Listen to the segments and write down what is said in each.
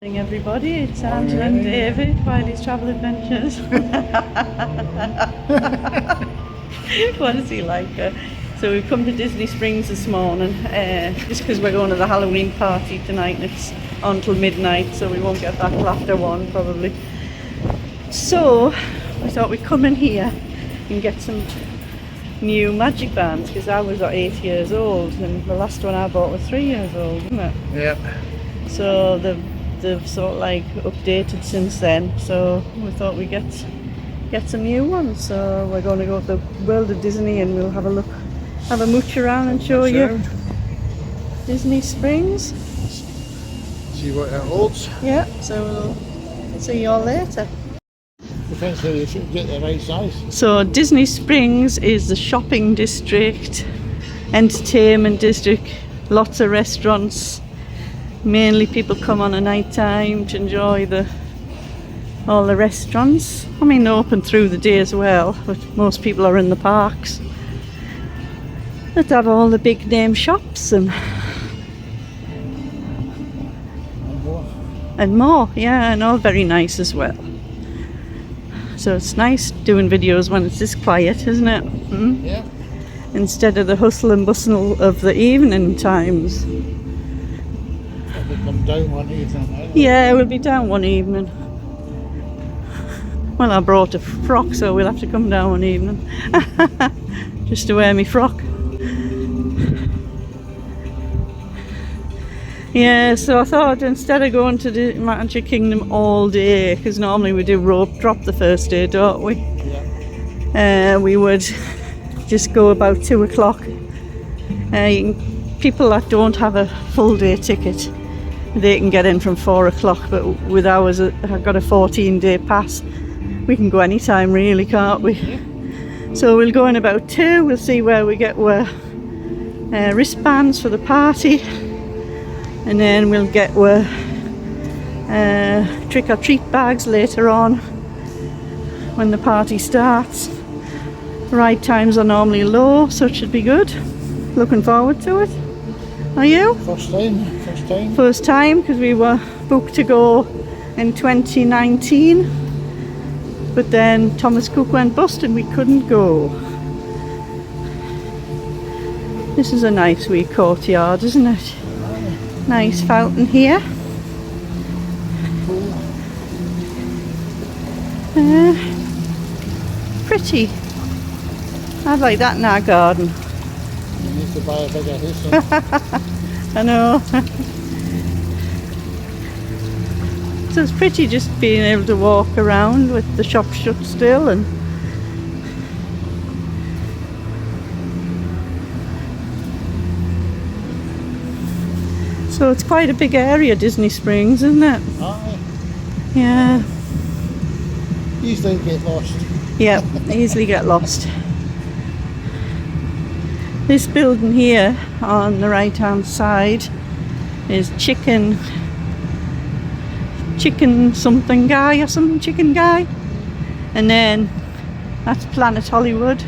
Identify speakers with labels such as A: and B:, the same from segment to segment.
A: Morning everybody, it's Angela and David, Wylie's Travel Adventures. What is he like? So we've come to Disney Springs this morning, just because we're going to the Halloween party tonight and it's on till midnight, so we won't get back till after 1 probably. So we thought we'd come in here and get some new magic bands, because I was 8 years old and the last one I bought was 3 years old, isn't it?
B: Yep.
A: So they've sort of like updated since then, so we thought we'd get some new ones. So we're going to go to the World of Disney and we'll have a mooch around and show you Disney Springs.
B: See what it holds.
A: Yeah, so we'll see you all later.
B: Depends how you should get the right size.
A: So Disney Springs is the shopping district, entertainment district, lots of restaurants. Mainly people come on a night time to enjoy all the restaurants. I mean, they're open through the day as well, but most people are in the parks. They have all the big name shops and more, yeah, and all very nice as well. So it's nice doing videos when it's this quiet, isn't it?
B: Yeah.
A: Instead of the hustle and bustle of the evening times.
B: Come down one evening.
A: Yeah, we'll be down one evening. Well, I brought a frock, so we'll have to come down one evening. Just to wear my frock. Yeah, so I thought instead of going to the Magic Kingdom all day, because normally we do rope drop the first day, don't we?
B: Yeah.
A: We would just go about 2 o'clock. People that don't have a full day ticket, they can get in from 4 o'clock, but with ours, I've got a 14-day pass. We can go anytime really, can't we? So we'll go in about 2, we'll see where we get wristbands for the party, and then we'll get trick-or-treat bags later on when the party starts. Ride times are normally low, so it should be good. Looking forward to it. Are you?
B: First time.
A: First time, because we were booked to go in 2019, but then Thomas Cook went bust and we couldn't go. This is a nice wee courtyard, isn't it? Nice fountain here. Pretty. I'd like that in our garden.
B: You need to buy a bigger house.
A: I know. So it's pretty just being able to walk around with the shop shut still, and so it's quite a big area, Disney Springs, isn't it?
B: Aye.
A: Yeah.
B: Easily get lost.
A: Yeah, easily get lost. This building here on the right hand side is chicken something guy or something, chicken guy, and then that's Planet Hollywood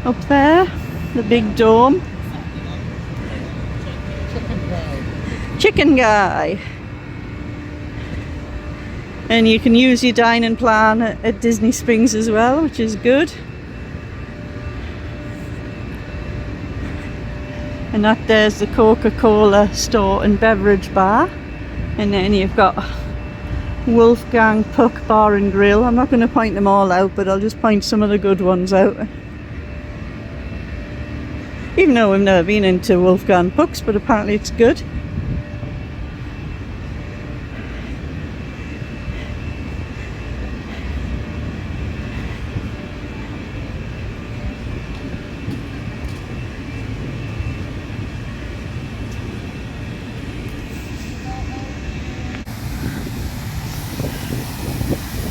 A: up there, the big dome. Chicken guy. And you can use your dining plan at Disney Springs as well, which is good. And that there's the Coca-Cola store and beverage bar. And then you've got Wolfgang Puck Bar and Grill. I'm not going to point them all out, but I'll just point some of the good ones out. Even though we've never been into Wolfgang Puck's, but apparently it's good.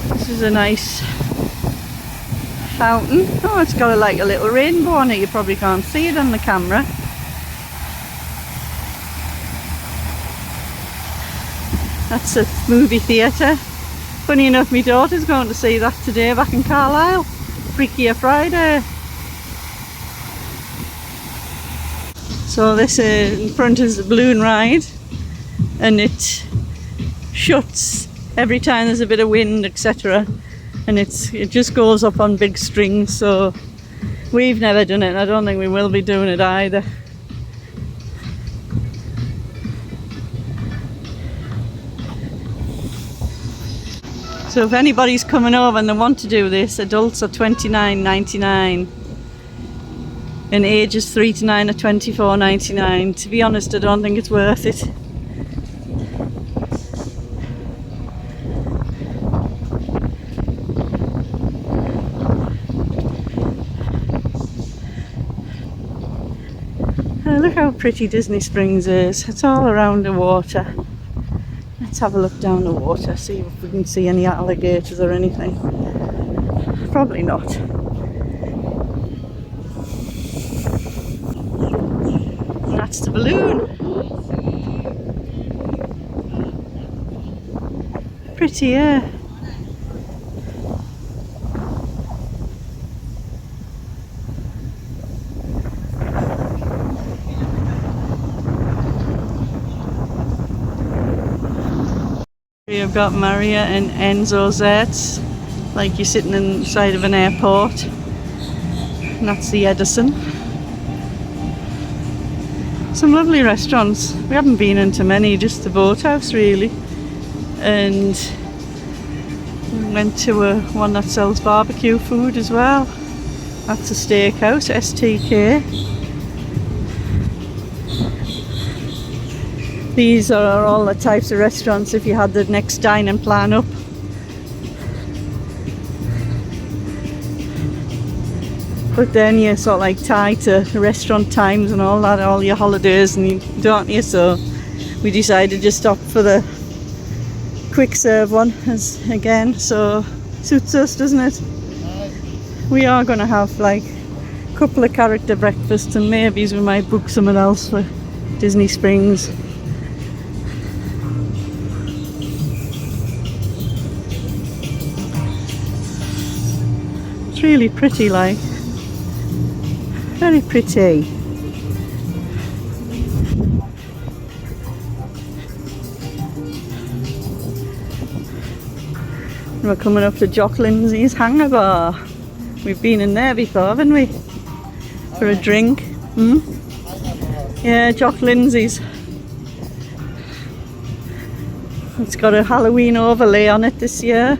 A: This is a nice fountain. Oh, it's got like a little rainbow on it. You probably can't see it on the camera. That's a movie theatre. Funny enough, my daughter's going to see that today back in Carlisle. Freakier Friday. So this in front is the balloon ride, and it shuts every time there's a bit of wind, etc. And it just goes up on big strings, so we've never done it, and I don't think we will be doing it either. So if anybody's coming over and they want to do this, adults are $29.99 and ages 3 to 9 are $24.99. To be honest, I don't think it's worth it. Oh, look how pretty Disney Springs is. It's all around the water. Let's have a look down the water, see if we can see any alligators or anything. Probably not. And that's the balloon. Pretty, yeah. We've got Maria and Enzo's there. It's like you're sitting inside of an airport. And that's the Edison. Some lovely restaurants. We haven't been into many, just the boathouse really. And we went to one that sells barbecue food as well. That's a steakhouse, STK. These are all the types of restaurants if you had the next dining plan up. But then you're sort of like tied to restaurant times and all that, all your holidays, and don't you? So we decided to stop for the quick serve one again. So suits us, doesn't it? We are going to have like a couple of character breakfasts, and maybe we might book someone else for Disney Springs. Really pretty, like very pretty. We're coming up to Jock Lindsay's Hangar Bar. We've been in there before, haven't we, for a drink? Yeah, Jock Lindsay's. It's got a Halloween overlay on it this year.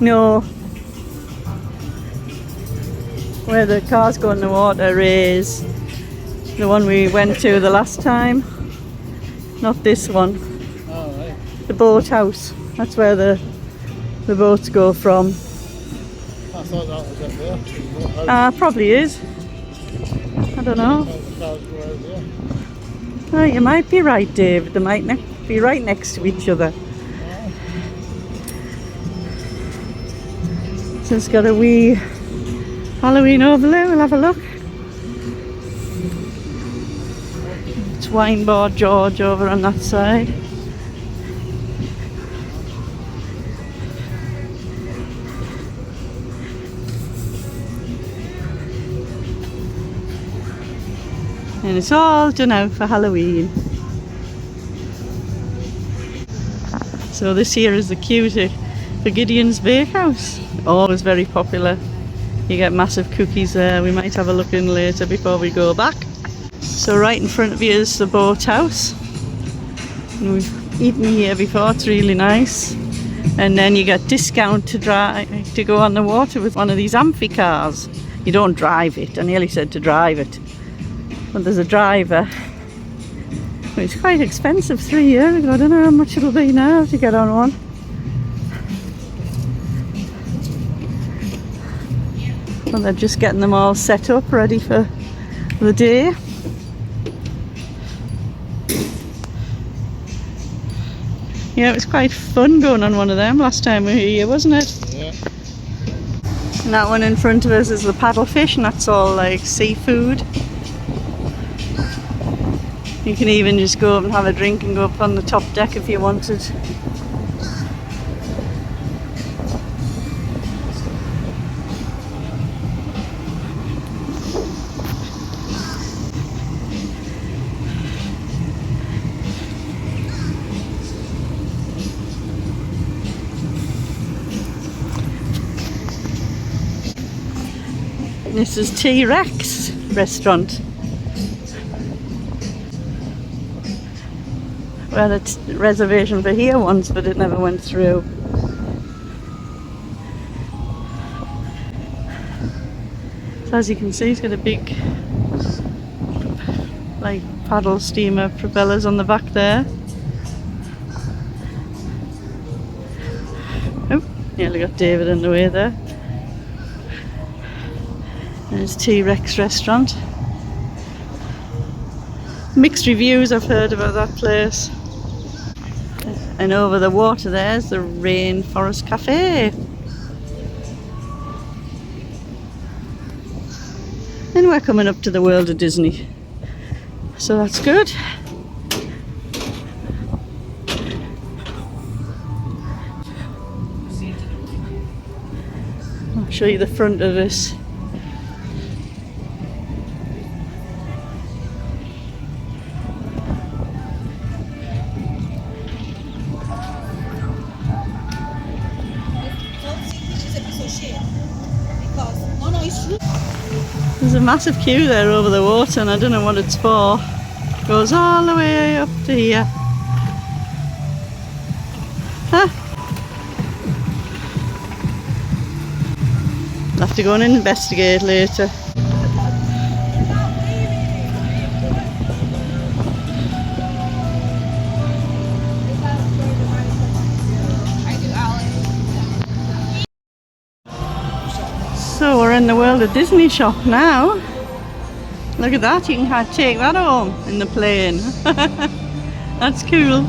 A: No, where the cars go in the water is the one we went to the last time, not this one.
B: Oh, right.
A: The boathouse, that's where the boats go from.
B: I thought that was up there.
A: Probably is. I don't know.
B: The cars go out there.
A: Oh, you might be right, Dave. They might be right next to each other. So it's got a wee Halloween overlay. We'll have a look. It's Wine Bar George over on that side. And it's all done out for Halloween. So this here is the queue for Gideon's Bakehouse. Always very popular. You get massive cookies there. We might have a look in later before we go back. So right in front of you is the boathouse. And we've eaten here before, it's really nice. And then you get discount to go on the water with one of these amphicars. You don't drive it. I nearly said to drive it. But there's a driver. But it's quite expensive 3 years ago. I don't know how much it'll be now to get on one. Well, they're just getting them all set up, ready for the day. Yeah, it was quite fun going on one of them last time we were here, wasn't it?
B: Yeah.
A: And that one in front of us is the paddlefish, and that's all like seafood. You can even just go up and have a drink and go up on the top deck if you wanted. This is T-Rex restaurant. We had a reservation for here once, but it never went through. So as you can see, it's got a big, like, paddle steamer propellers on the back there. Oh, nearly got David in the way there. There's T-Rex restaurant. Mixed reviews I've heard about that place. And over the water there's the Rainforest Cafe. And we're coming up to the world of Disney. So that's good. I'll show you the front of this. There's a massive queue there over the water and I don't know what it's for. It goes all the way up to here. Huh? I'll have to go and investigate later. So we're in the World of Disney shop now. Look at that, you can take that home in the plane. That's cool.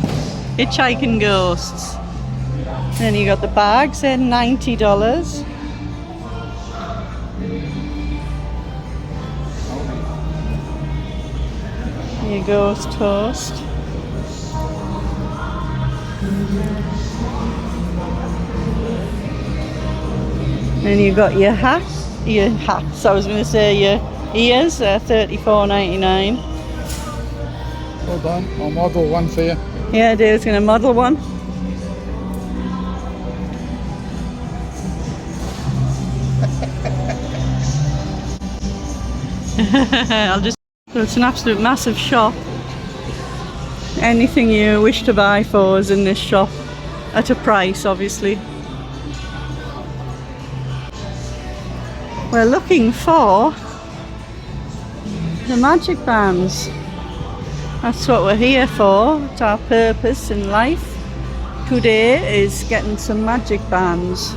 A: Hitchhiking ghosts. Then you got the bags at $90. Your ghost toast. Then you've got your hats, I was going to say your ears, $34.99.
B: Hold on, I'll model one for you.
A: Yeah, Dave's going to model one. So it's an absolute massive shop. Anything you wish to buy for is in this shop, at a price obviously. We're looking for the magic bands. That's what we're here for. It's our purpose in life today, is getting some magic bands.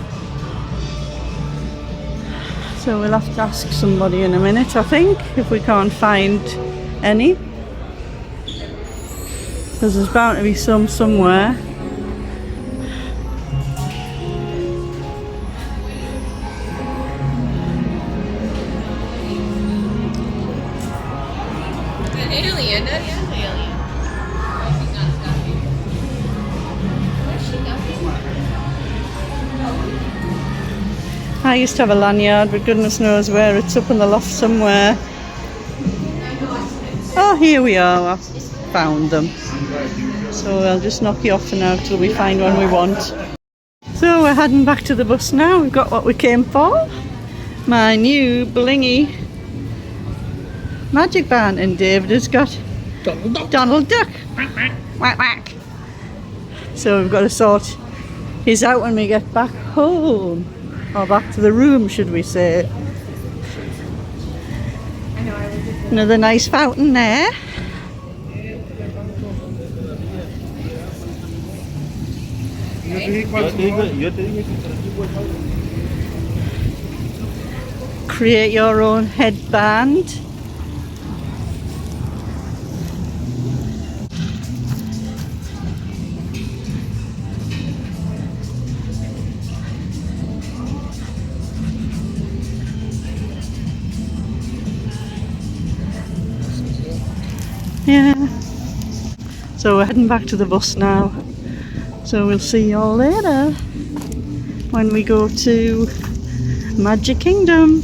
A: So we'll have to ask somebody in a minute, I think, if we can't find any. Because there's bound to be some somewhere.
C: Alien, not an alien.
A: I used to have a lanyard, but goodness knows where. It's up in the loft somewhere. Oh, here we are. I found them. So I'll just knock you off for now till we find one we want. So we're heading back to the bus now. We've got what we came for. My new blingy magic band, and David has got Donald Duck. Whack whack. So we've got to sort his out when we get back home, or back to the room, should we say. Another nice fountain there. Create your own headband. Yeah. So we're heading back to the bus now. So we'll see you all later when we go to Magic Kingdom.